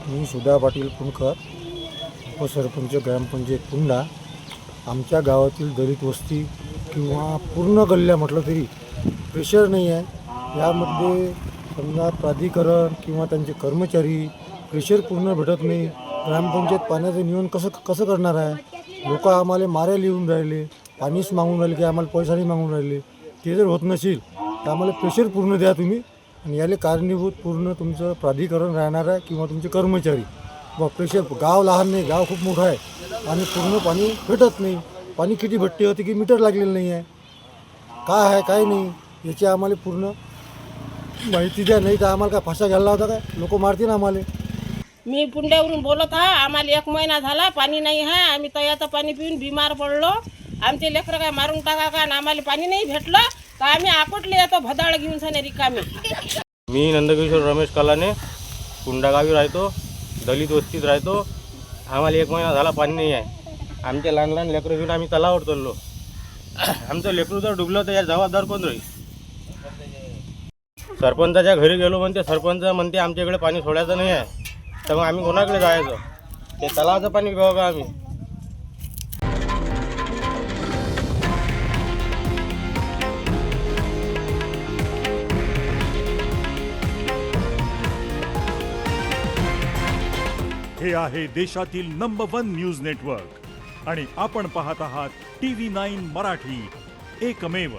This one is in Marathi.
मी सुधा पाटील पुणकर, उपसरपंच ग्रामपंचायत पुंडा. आमच्या गावातील दलित वस्ती किंवा पूर्ण गल्ल्या म्हटलं तरी प्रेशर नाही आहे. यामध्ये समजा प्राधिकरण किंवा त्यांचे कर्मचारी प्रेशर पूर्ण भेटत नाही. ग्रामपंचायत पाण्याचं नियोजन कसं करणार आहे? लोक आम्हाला मारे लिहून राहिले, पाणीच मागून राहिले की आम्हाला पैसा नाही मागून राहिले. ते जर होत नसेल तर आम्हाला प्रेशर पूर्ण द्या तुम्ही. आणि याला कारणीभूत पूर्ण तुमचं प्राधिकरण राहणार आहे किंवा तुमचे कर्मचारी. व प्रेशर गाव लहान नाही, गाव खूप मोठं आहे आणि पूर्ण पाणी भेटत नाही. पाणी किती भेटते होते की मीटर लागलेलं नाही आहे. काय आहे काय नाही याची आम्हाला पूर्ण माहिती द्या, नाही तर आम्हाला काय फाशा घ्यायला होता काय? लोक मारतील आम्हाला. मी पुंड्यावरून बोलत आहे. आम्हाला 1 महिना झाला पाणी नाही आहे. आम्ही तयाचं पाणी पिऊन बिमार पडलो. आमचे लेकरं काय मारून टाका का? आणि आम्हाला पाणी नाही भेटलं तर आम्ही आपटले येतो भदाळ घेऊन सने रिकामे. मी नंदकिशोर रमेश कलाने पुंडा गावी राहतो, दलित वस्तीत राहतो. आम्हाला 1 महिना झाला पाणी नाही आहे. आमचे लहान लहान लेकरं घेऊन आम्ही तलावावर चाललो. आमचं लेकरू जर डुबलं तर या जबाबदार कोण राहील? सरपंचाच्या घरी गेलो म्हणते, सरपंच म्हणते आमच्याकडे पाणी सोडायचं नाही आहे. तर मग आम्ही कोणाकडे जायचं? ते तलावाचं पाणी पिऊ का आम्ही? हे आहे देशातील नंबर 1 न्यूज नेटवर्क आणि आपण पाहत आहात TV9 मराठी, एकमेव.